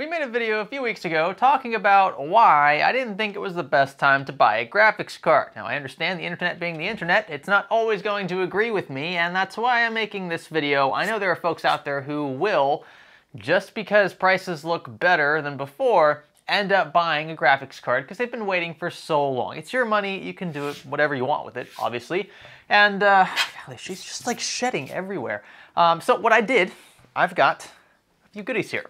We made a video a few weeks ago talking about why I didn't think it was the best time to buy a graphics card. Now I understand the internet being the internet, it's not always going to agree with me, and that's why I'm making this video. I know there are folks out there who will, just because prices look better than before, end up buying a graphics card because they've been waiting for so long. It's your money, you can do it whatever you want with it, obviously. And golly, she's just like shedding everywhere. So what I did, I've got a few goodies here.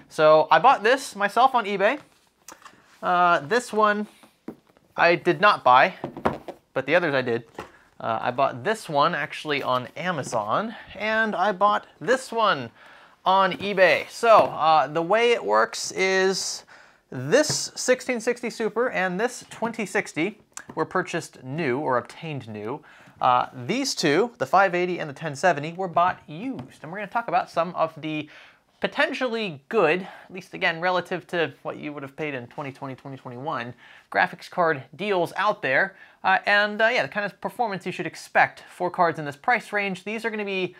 So I bought this myself on eBay. This one I did not buy, but the others I did. I bought this one actually on Amazon, and I bought this one on eBay. So the way it works is this 1660 Super and this 2060 were purchased new or obtained new. These two, the 580 and the 1070, were bought used. And we're going to talk about some of the potentially good, at least again relative to what you would have paid in 2020, 2021, graphics card deals out there. Yeah, the kind of performance you should expect for cards in this price range. These are going to be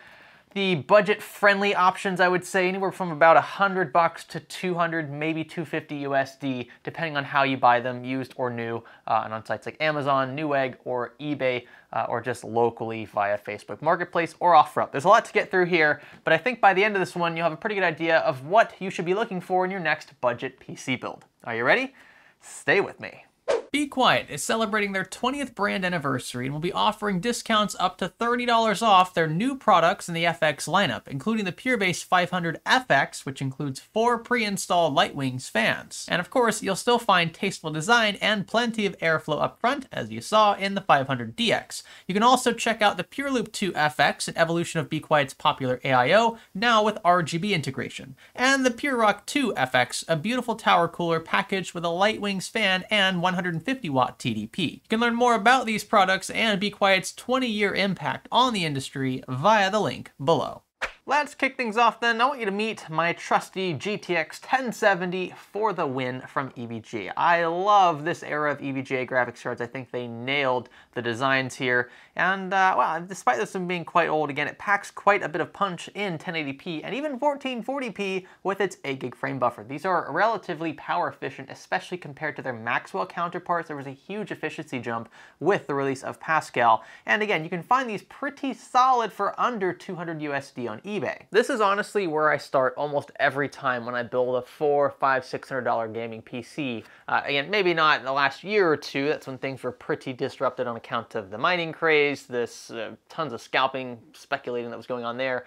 the budget-friendly options, I would say, anywhere from about $100 to 200, maybe 250 USD, depending on how you buy them, used or new, and on sites like Amazon, Newegg, or eBay, or just locally via Facebook Marketplace or OfferUp. There's a lot to get through here, but I think by the end of this one, you'll have a pretty good idea of what you should be looking for in your next budget PC build. Are you ready? Stay with me. Be Quiet is celebrating their 20th brand anniversary and will be offering discounts up to $30 off their new products in the FX lineup, including the PureBase 500 FX, which includes 4 pre-installed Lightwings fans. And of course, you'll still find tasteful design and plenty of airflow up front, as you saw in the 500 DX. You can also check out the PureLoop 2 FX, an evolution of Be Quiet's popular AIO, now with RGB integration. And the PureRock 2 FX, a beautiful tower cooler packaged with a Lightwings fan and 150 watt TDP. You can learn more about these products and Be Quiet's 20-year impact on the industry via the link below. Let's kick things off then. I want you to meet my trusty GTX 1070 for the win from EVGA. I love this era of EVGA graphics cards. I think they nailed the designs here. And well, despite this one being quite old, again, it packs quite a bit of punch in 1080p and even 1440p with its 8 gig frame buffer. These are relatively power efficient, especially compared to their Maxwell counterparts. There was a huge efficiency jump with the release of Pascal. And again, you can find these pretty solid for under 200 USD on eBay. This is honestly where I start almost every time when I build a $400, $500, $600 gaming PC. Again, maybe not in the last year or two. That's when things were pretty disrupted on account of the mining craze, this tons of scalping, speculating that was going on there.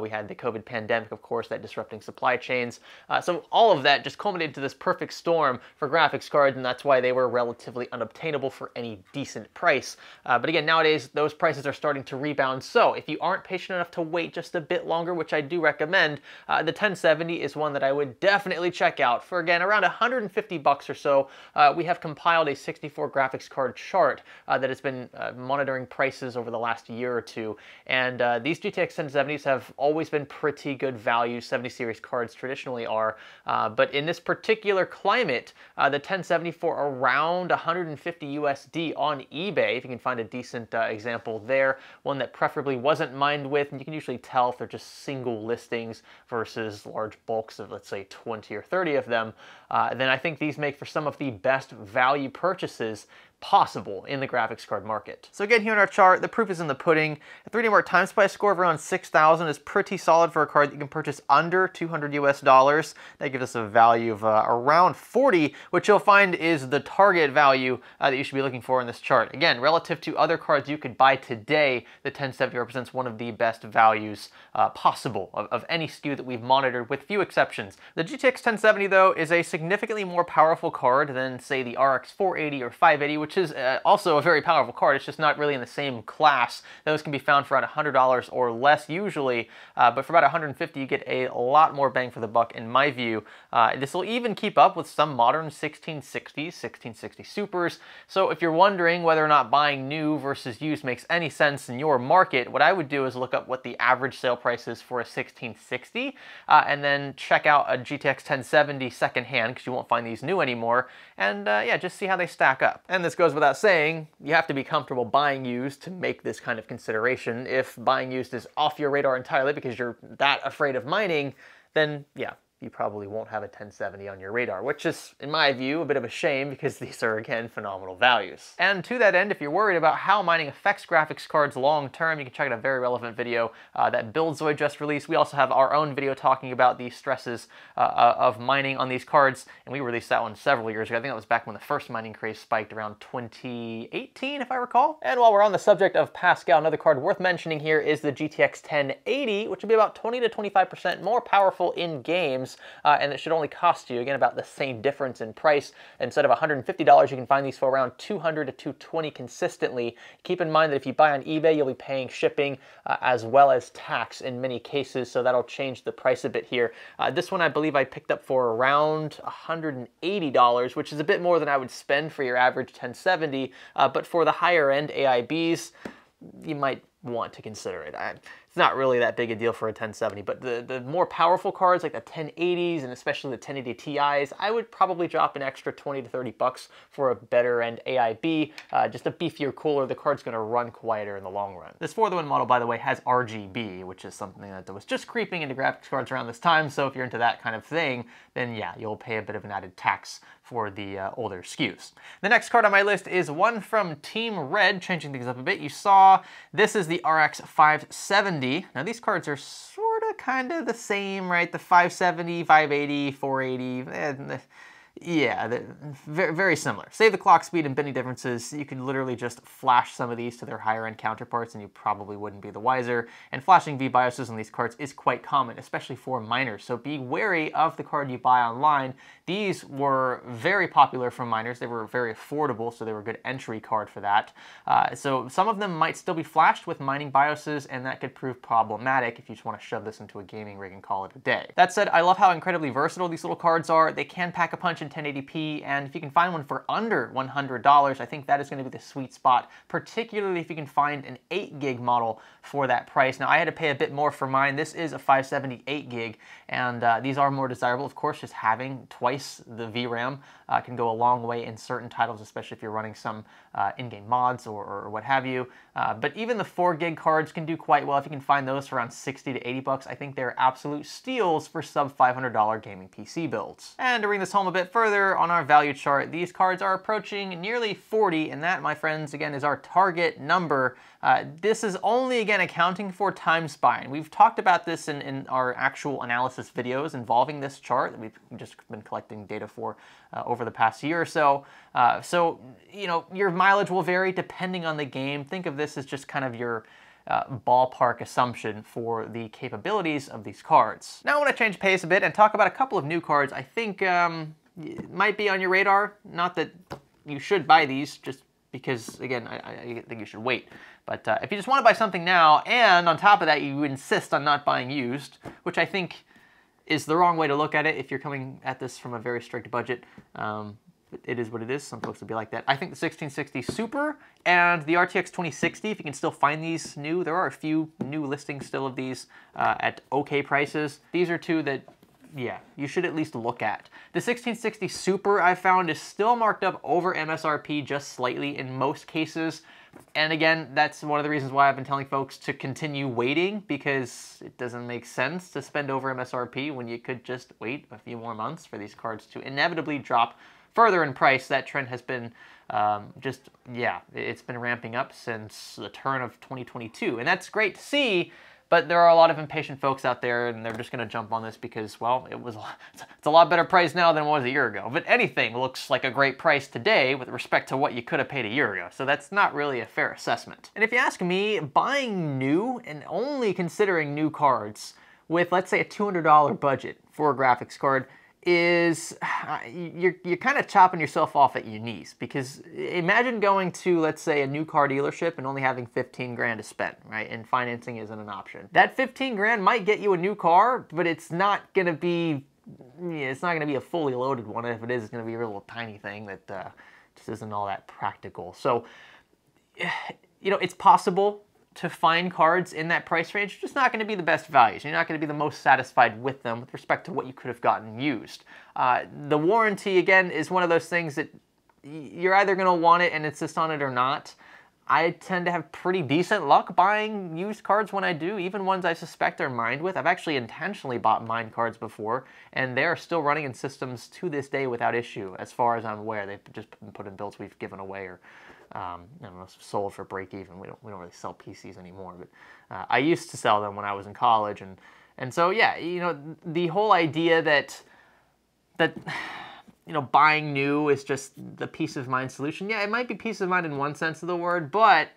We had the COVID pandemic, of course, that disrupting supply chains. So all of that just culminated to this perfect storm for graphics cards, and that's why they were relatively unobtainable for any decent price. But again, nowadays, those prices are starting to rebound. So if you aren't patient enough to wait just a bit longer, which I do recommend, the 1070 is one that I would definitely check out for, again, around 150 bucks or so. We have compiled a 64 graphics card chart that has been monitoring prices over the last year or two, and these GTX 1070s have always been pretty good value. 70 series cards traditionally are, but in this particular climate, the 1070 for around 150 USD on eBay, if you can find a decent example there, one that preferably wasn't mined with, and you can usually tell if they're just single listings versus large bulks of, let's say, 20 or 30 of them, then I think these make for some of the best value purchases possible in the graphics card market. So again, here in our chart, the proof is in the pudding. A 3D Mark Time Spy score of around 6,000 is pretty solid for a card that you can purchase under 200 US dollars. That gives us a value of around 40, which you'll find is the target value that you should be looking for in this chart. Again, relative to other cards you could buy today, the 1070 represents one of the best values possible of any SKU that we've monitored, with few exceptions. The GTX 1070, though, is a significantly more powerful card than, say, the RX 480 or 580, which is also a very powerful card. It's just not really in the same class. Those can be found for around $100 or less usually, but for about $150 you get a lot more bang for the buck in my view. This will even keep up with some modern 1660s, 1660 Supers. So if you're wondering whether or not buying new versus used makes any sense in your market, what I would do is look up what the average sale price is for a 1660, and then check out a GTX 1070 secondhand, because you won't find these new anymore, and yeah, just see how they stack up. And this goes without saying, you have to be comfortable buying used to make this kind of consideration. If buying used is off your radar entirely because you're that afraid of mining, then yeah, you probably won't have a 1070 on your radar, which is, in my view, a bit of a shame because these are, again, phenomenal values. And to that end, if you're worried about how mining affects graphics cards long term, you can check out a very relevant video that BuildZoid just released. We also have our own video talking about the stresses of mining on these cards, and we released that one several years ago. I think that was back when the first mining craze spiked around 2018, if I recall. And while we're on the subject of Pascal, another card worth mentioning here is the GTX 1080, which will be about 20 to 25% more powerful in games. And it should only cost you, again, about the same difference in price. Instead of $150, you can find these for around $200 to $220 consistently. Keep in mind that if you buy on eBay, you'll be paying shipping as well as tax in many cases, so that'll change the price a bit here. This one I believe I picked up for around $180, which is a bit more than I would spend for your average 1070, but for the higher end AIBs, you might want to consider it. It's not really that big a deal for a 1070, but the more powerful cards like the 1080s and especially the 1080 Ti's, I would probably drop an extra 20 to 30 bucks for a better end AIB, just a beefier cooler. The card's going to run quieter in the long run. This 4th model, by the way, has RGB, which is something that was just creeping into graphics cards around this time, so if you're into that kind of thing, then yeah, you'll pay a bit of an added tax for the older SKUs. The next card on my list is one from Team Red, changing things up a bit. You saw this is the RX 570. Now these cards are sort of kind of the same, right? The 570, 580, 480, yeah, they're very similar. Save the clock speed and bending differences. You could literally just flash some of these to their higher end counterparts and you probably wouldn't be the wiser. And flashing V-BIOSes on these cards is quite common, especially for miners. So be wary of the card you buy online. These were very popular for miners. They were very affordable, so they were a good entry card for that. So some of them might still be flashed with mining BIOSes, and that could prove problematic if you just want to shove this into a gaming rig and call it a day. That said, I love how incredibly versatile these little cards are. They can pack a punch in 1080p, and if you can find one for under $100, I think that is going to be the sweet spot, particularly if you can find an 8 gig model for that price. Now, I had to pay a bit more for mine. This is a 578 gig, and these are more desirable. Of course, just having twice the VRAM can go a long way in certain titles, especially if you're running some in-game mods or what have you. But even the 4 gig cards can do quite well if you can find those for around 60 to 80 bucks. I think they're absolute steals for sub $500 gaming PC builds. And to bring this home a bit further on our value chart, these cards are approaching nearly 40, and that, my friends, again, is our target number. This is only, again, accounting for time spying. We've talked about this in our actual analysis videos involving this chart that we've just been collecting data for over the past year or so. So, you know, your mileage will vary depending on the game. Think of this as just kind of your ballpark assumption for the capabilities of these cards. Now I want to change pace a bit and talk about a couple of new cards I think might be on your radar. Not that you should buy these, just because, again, I think you should wait. But if you just want to buy something now, and on top of that you insist on not buying used, which I think is the wrong way to look at it if you're coming at this from a very strict budget. It is what it is. Some folks will be like that. I think the 1660 Super and the RTX 2060, if you can still find these new, there are a few new listings still of these at okay prices. These are two that, yeah, you should at least look at. The 1660 Super, I found, is still marked up over MSRP just slightly in most cases. And again, that's one of the reasons why I've been telling folks to continue waiting, because it doesn't make sense to spend over MSRP when you could just wait a few more months for these cards to inevitably drop further in price. That trend has been it's been ramping up since the turn of 2022. And that's great to see, but there are a lot of impatient folks out there, and they're just going to jump on this because, well, it's a lot better price now than it was a year ago. But anything looks like a great price today with respect to what you could have paid a year ago. So that's not really a fair assessment. And if you ask me, buying new and only considering new cards with, let's say, a $200 budget for a graphics card is, you're kind of chopping yourself off at your knees, because imagine going to, let's say, a new car dealership and only having 15 grand to spend, right? And financing isn't an option. That 15 grand might get you a new car, but it's not going to be, it's not going to be a fully loaded one. If it is, it's going to be a little tiny thing that just isn't all that practical. So, you know, it's possible to find cards in that price range. Just not going to be the best values. You're not going to be the most satisfied with them with respect to what you could have gotten used. The warranty, again, is one of those things that you're either going to want it and insist on it or not. I tend to have pretty decent luck buying used cards when I do, even ones I suspect are mined with. I've actually intentionally bought mined cards before, and they are still running in systems to this day without issue, as far as I'm aware. They've just been put in builds we've given away or I don't know, sold for break even. We don't really sell PCs anymore, but I used to sell them when I was in college, and so yeah, you know, the whole idea that you know, buying new is just the peace of mind solution. Yeah, it might be peace of mind in one sense of the word, but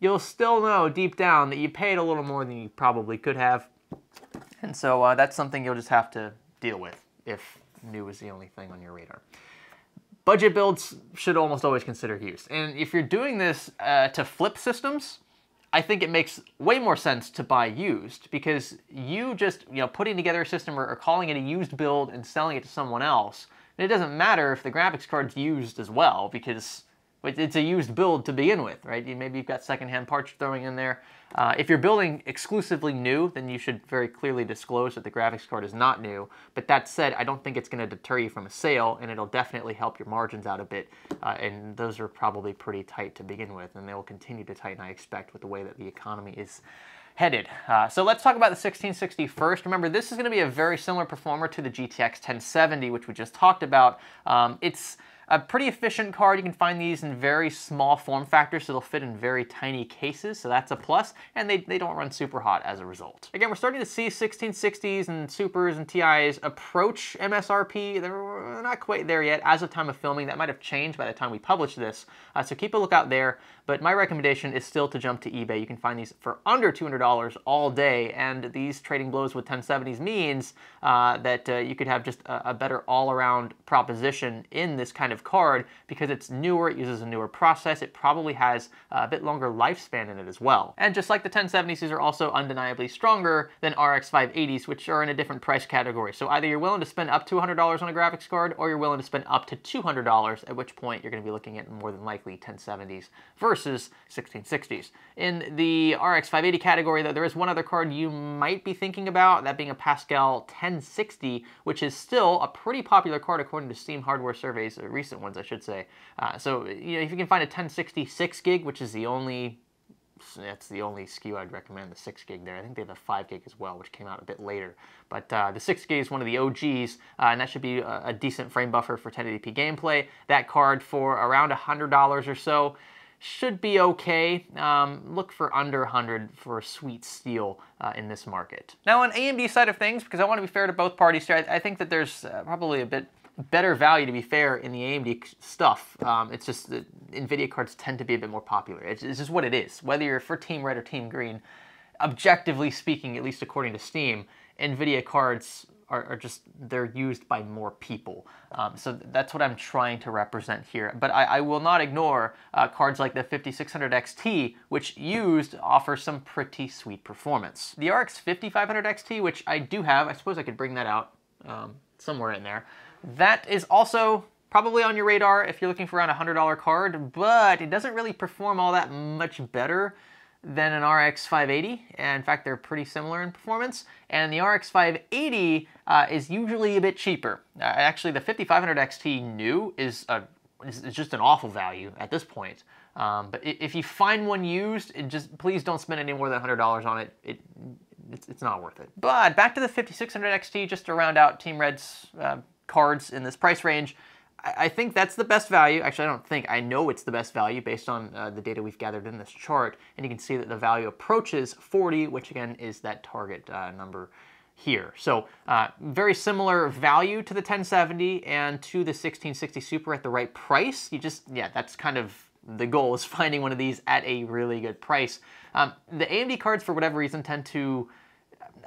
you'll still know deep down that you paid a little more than you probably could have. And so that's something you'll just have to deal with if new is the only thing on your radar. Budget builds should almost always consider used. And if you're doing this to flip systems, I think it makes way more sense to buy used, because you just, you know, putting together a system or calling it a used build and selling it to someone else, and it doesn't matter if the graphics card's used as well, because it's a used build to begin with, right? Maybe you've got secondhand parts throwing in there. If you're building exclusively new, then you should very clearly disclose that the graphics card is not new. But that said, I don't think it's going to deter you from a sale, and it'll definitely help your margins out a bit. And those are probably pretty tight to begin with, and they will continue to tighten, I expect, with the way that the economy is headed. So let's talk about the 1660 first. Remember, this is going to be a very similar performer to the GTX 1070, which we just talked about. It's a pretty efficient card. You can find these in very small form factors, so they'll fit in very tiny cases, so that's a plus, and they don't run super hot as a result. Again, we're starting to see 1660s and Supers and TIs approach MSRP. They're not quite there yet as of time of filming. That might have changed by the time we publish this, so keep a lookout there. But my recommendation is still to jump to eBay. You can find these for under $200 all day, and these trading blows with 1070s means that you could have just a better all-around proposition in this kind of card, because it's newer, it uses a newer process, it probably has a bit longer lifespan in it as well. And just like the 1070s, these are also undeniably stronger than RX 580s, which are in a different price category. So either you're willing to spend up to $100 on a graphics card, or you're willing to spend up to $200, at which point you're going to be looking at more than likely 1070s versus 1660s. In the RX 580 category, though, there is one other card you might be thinking about, that being a Pascal 1060, which is still a pretty popular card according to Steam hardware surveys, recent ones I should say. So you know, if you can find a 1060 6 gig, which is the only SKU I'd recommend, the 6 gig there. I think they have a 5 gig as well, which came out a bit later. But the 6 gig is one of the OGs, and that should be a decent frame buffer for 1080p gameplay. That card for around $100 or so should be okay. Look for under 100 for a sweet steal in this market. Now on AMD side of things, because I want to be fair to both parties here, I think that there's probably a bit better value, to be fair, in the AMD stuff. It's just that NVIDIA cards tend to be a bit more popular. It's just what it is. Whether you're for Team Red or Team Green, objectively speaking, at least according to Steam, NVIDIA cards are just, they're used by more people. So that's what I'm trying to represent here. But I will not ignore cards like the 5600 XT, which used offers some pretty sweet performance. The RX 5500 XT, which I do have, I suppose I could bring that out somewhere in there. That is also probably on your radar if you're looking for around a $100 card, but it doesn't really perform all that much better than an RX 580. And in fact, they're pretty similar in performance. And the RX 580 is usually a bit cheaper. Actually, the 5500 XT new is just an awful value at this point. But if you find one used, please don't spend any more than $100 on it. It's not worth it. But back to the 5600 XT, just to round out Team Red's cards in this price range, I think that's the best value. Actually, I don't think, I know it's the best value based on the data we've gathered in this chart. And you can see that the value approaches 40, which again is that target number here. So very similar value to the 1070 and to the 1660 Super at the right price. Yeah, that's kind of the goal, is finding one of these at a really good price. The AMD cards, for whatever reason, tend to,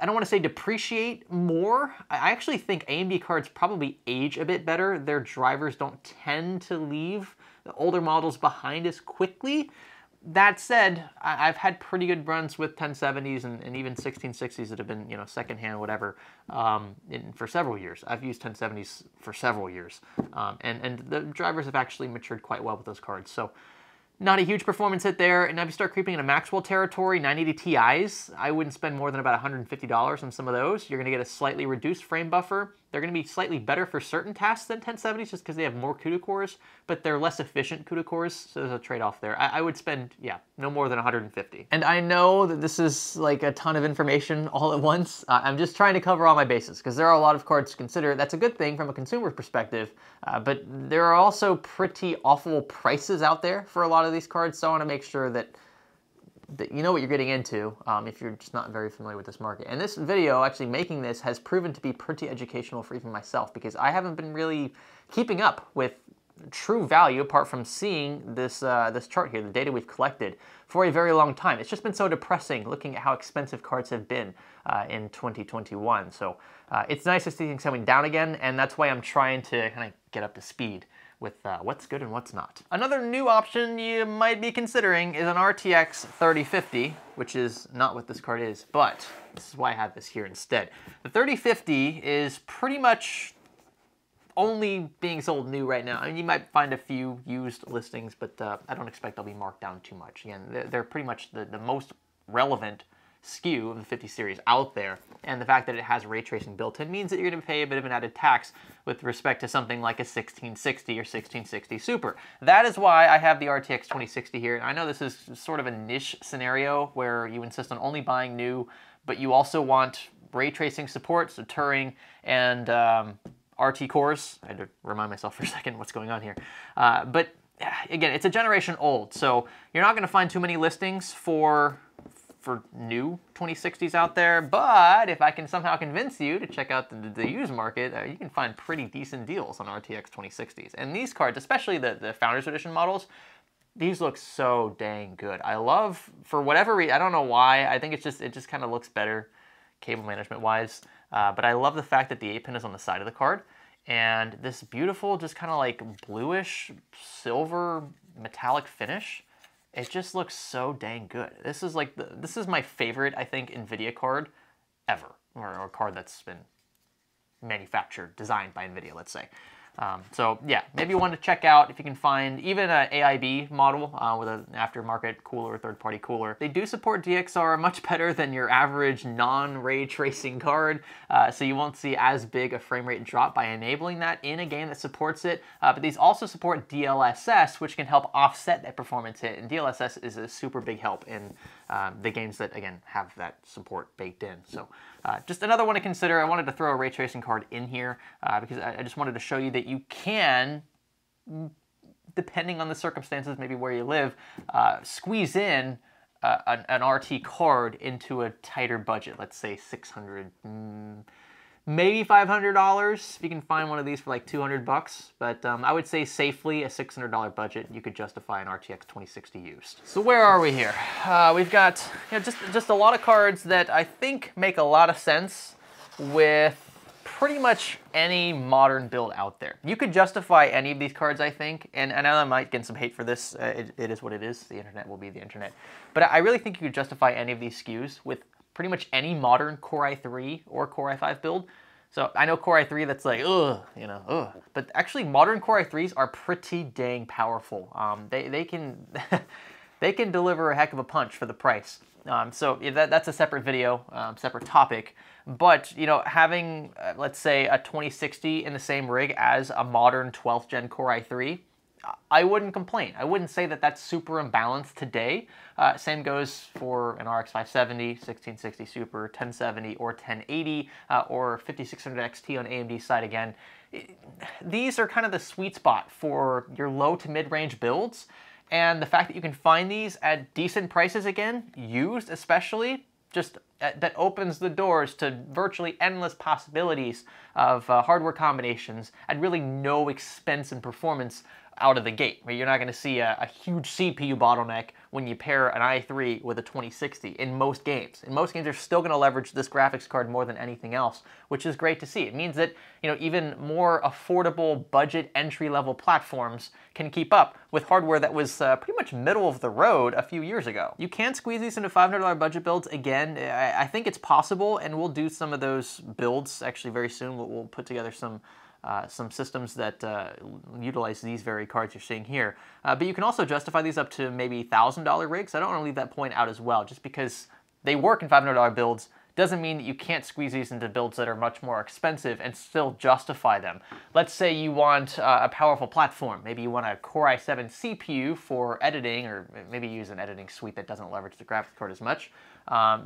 I don't want to say depreciate more. I actually think AMD cards probably age a bit better. Their drivers don't tend to leave the older models behind as quickly. That said, I've had pretty good runs with 1070s and even 1660s that have been, you know, secondhand, whatever, for several years. I've used 1070s for several years, and the drivers have actually matured quite well with those cards. So not a huge performance hit there. And now if you start creeping into Maxwell territory, 980 Ti's, I wouldn't spend more than about $150 on some of those. You're going to get a slightly reduced frame buffer. They're going to be slightly better for certain tasks than 1070s just because they have more CUDA cores, but they're less efficient CUDA cores, so there's a trade-off there. I would spend, yeah, no more than 150. And I know that this is like a ton of information all at once. I'm just trying to cover all my bases because there are a lot of cards to consider. That's a good thing from a consumer perspective, but there are also pretty awful prices out there for a lot of these cards, so I want to make sure that you know what you're getting into if you're just not very familiar with this market. And this video, actually making this, has proven to be pretty educational for even myself because I haven't been really keeping up with true value apart from seeing this this chart here, the data we've collected, for a very long time. It's just been so depressing looking at how expensive cards have been in 2021. So it's nice to see things coming down again, and that's why I'm trying to kind of get up to speed with what's good and what's not. Another new option you might be considering is an RTX 3050, which is not what this card is, but this is why I have this here instead. The 3050 is pretty much only being sold new right now. I mean, you might find a few used listings, but I don't expect they'll be marked down too much. Again, they're pretty much the most relevant SKU of the 50 series out there, and the fact that it has ray tracing built in means that you're going to pay a bit of an added tax with respect to something like a 1660 or 1660 Super. That is why I have the RTX 2060 here. I know this is sort of a niche scenario where you insist on only buying new, but you also want ray tracing support, so Turing and RT cores. I had to remind myself for a second what's going on here. But again, it's a generation old, so you're not going to find too many listings for new 2060s out there, but if I can somehow convince you to check out the used market, you can find pretty decent deals on RTX 2060s. And these cards, especially the Founders Edition models, these look so dang good. I love, for whatever reason, I don't know why, I think it just kind of looks better cable management wise, but I love the fact that the 8-pin is on the side of the card, and this beautiful, just kind of like bluish, silver, metallic finish. It just looks so dang good. This is like this is my favorite, I think, NVIDIA card ever, or a card that's been manufactured, designed by NVIDIA, let's say. So yeah, maybe you want to check out if you can find even an AIB model with an aftermarket cooler, third-party cooler. They do support DXR much better than your average non-ray tracing card, so you won't see as big a frame rate drop by enabling that in a game that supports it. But these also support DLSS, which can help offset that performance hit, and DLSS is a super big help in the games that, again, have that support baked in. So just another one to consider. I wanted to throw a ray tracing card in here because I just wanted to show you that you can, depending on the circumstances, maybe where you live, squeeze in an RT card into a tighter budget. Let's say $600, maybe $500 if you can find one of these for like 200 bucks. But I would say safely a $600 budget, you could justify an RTX 2060 used. So where are we here? We've got just a lot of cards that I think make a lot of sense with pretty much any modern build out there. You could justify any of these cards, I think, and I know I might get some hate for this. It is what it is. The internet will be the internet. But I really think you could justify any of these SKUs with pretty much any modern Core i3 or Core i5 build. So I know Core i3, that's like, ugh, you know, ugh. But actually modern Core i3s are pretty dang powerful. They can they can deliver a heck of a punch for the price. So that's a separate video, separate topic. But, you know, having, let's say, a 2060 in the same rig as a modern 12th gen Core i3, I wouldn't complain. I wouldn't say that that's super imbalanced today. Same goes for an RX 570, 1660 Super, 1070, or 1080, or 5600 XT on AMD's side again. These are kind of the sweet spot for your low to mid-range builds. And the fact that you can find these at decent prices again, used especially, just that opens the doors to virtually endless possibilities of hardware combinations at really no expense and performance out of the gate. Where you're not going to see a huge CPU bottleneck when you pair an i3 with a 2060 in most games. In most games, they're still going to leverage this graphics card more than anything else, which is great to see. It means that, you know, even more affordable budget entry-level platforms can keep up with hardware that was pretty much middle of the road a few years ago. You can squeeze these into $500 budget builds. Again, I think it's possible, and we'll do some of those builds actually very soon. We'll put together some systems that utilize these very cards you're seeing here. But you can also justify these up to maybe $1,000 rigs. I don't want to leave that point out as well, just because they work in $500 builds doesn't mean that you can't squeeze these into builds that are much more expensive and still justify them. Let's say you want a powerful platform. Maybe you want a Core i7 CPU for editing, or maybe use an editing suite that doesn't leverage the graphics card as much.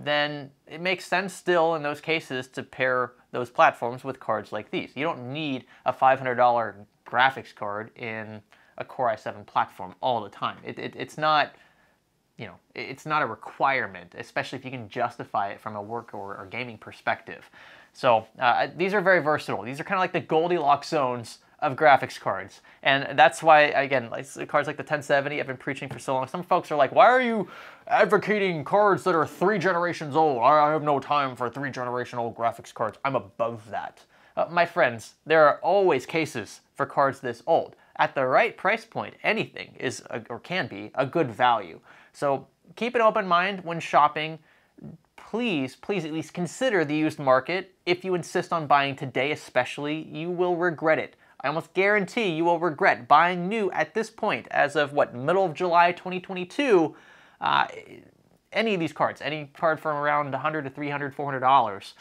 Then it makes sense still in those cases to pair those platforms with cards like these. You don't need a $500 graphics card in a Core i7 platform all the time. It's not, you know, it's not a requirement, especially if you can justify it from a work or gaming perspective. So these are very versatile. These are kind of like the Goldilocks zones of graphics cards. And that's why, again, like cards like the 1070, I've been preaching for so long. Some folks are like, why are you advocating cards that are 3 generations old? I have no time for 3-generation-old graphics cards. I'm above that. My friends, there are always cases for cards this old. At the right price point, anything is, or can be, a good value. So keep an open mind when shopping. Please at least consider the used market. If you insist on buying today especially, you will regret it. I almost guarantee you will regret buying new at this point, as of what, middle of July 2022, any of these cards, any card from around $100 to $300, $400,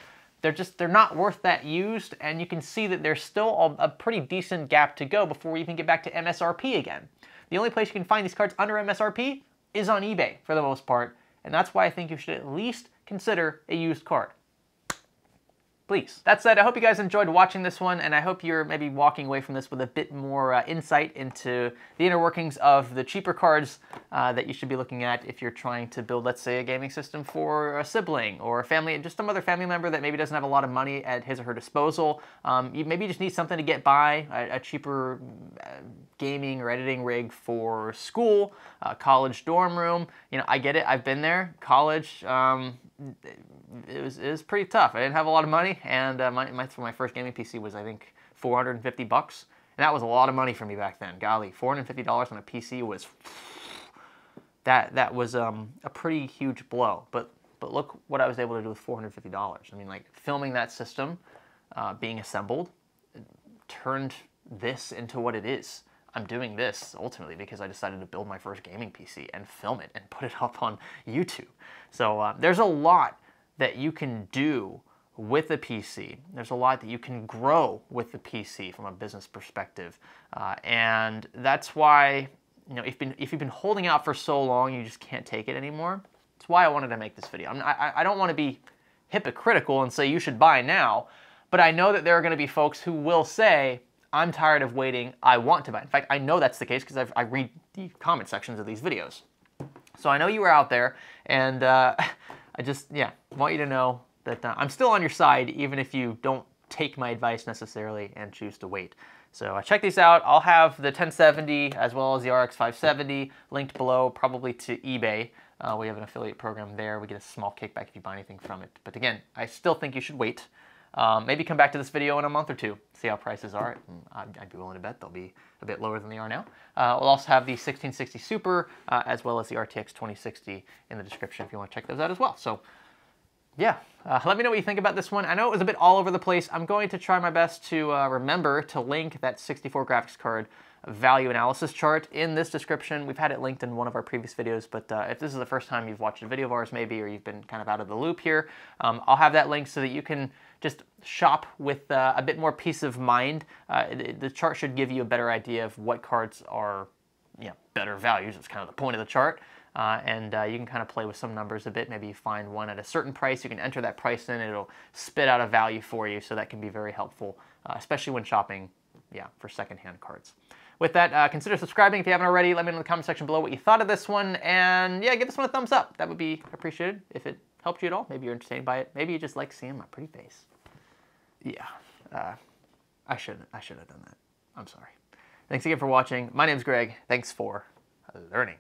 they're not worth that used, and you can see that there's still a pretty decent gap to go before we even get back to MSRP again. The only place you can find these cards under MSRP is on eBay for the most part, and that's why I think you should at least consider a used card. Please. That said, I hope you guys enjoyed watching this one, and I hope you're maybe walking away from this with a bit more insight into the inner workings of the cheaper cards that you should be looking at if you're trying to build, let's say, a gaming system for a sibling or a family, just some other family member that maybe doesn't have a lot of money at his or her disposal. You maybe just need something to get by, a cheaper gaming or editing rig for school, college dorm room. You know, I get it. I've been there. College. It was pretty tough. I didn't have a lot of money, and my first gaming PC was, I think, $450, and that was a lot of money for me back then. Golly, $450 on a PC was that was a pretty huge blow. But look what I was able to do with $450. I mean, like, filming that system, being assembled, turned this into what it is. I'm doing this ultimately because I decided to build my first gaming PC and film it and put it up on YouTube. So there's a lot that you can do with a PC. There's a lot that you can grow with the PC from a business perspective. And that's why, you know, if you've been holding out for so long, you just can't take it anymore. That's why I wanted to make this video. I don't want to be hypocritical and say you should buy now, but I know that there are going to be folks who will say, I'm tired of waiting, I want to buy. In fact, I know that's the case because I read the comment sections of these videos. So I know you were out there, and I just, yeah, want you to know that I'm still on your side, even if you don't take my advice necessarily and choose to wait. So check these out. I'll have the 1070 as well as the RX 570 linked below, probably to eBay. We have an affiliate program there. We get a small kickback if you buy anything from it. But again, I still think you should wait. Maybe come back to this video in a month or two, see how prices are. I'd be willing to bet they'll be a bit lower than they are now. We'll also have the 1660 Super as well as the RTX 2060 in the description if you want to check those out as well. So yeah, let me know what you think about this one. I know it was a bit all over the place. I'm going to try my best to remember to link that 64 graphics card value analysis chart in this description. We've had it linked in one of our previous videos, but if this is the first time you've watched a video of ours maybe, or you've been kind of out of the loop here, I'll have that link so that you can just shop with a bit more peace of mind. The chart should give you a better idea of what cards are, you know, better values. It's kind of the point of the chart. And you can kind of play with some numbers a bit. Maybe you find one at a certain price, you can enter that price in, and it'll spit out a value for you, so that can be very helpful, especially when shopping, yeah, for secondhand cards. With that, consider subscribing if you haven't already. Let me know in the comment section below what you thought of this one, and yeah, give this one a thumbs up. That would be appreciated if it helped you at all. Maybe you're entertained by it. Maybe you just like seeing my pretty face. Yeah, I should have done that. I'm sorry. Thanks again for watching. My name's Greg. Thanks for learning.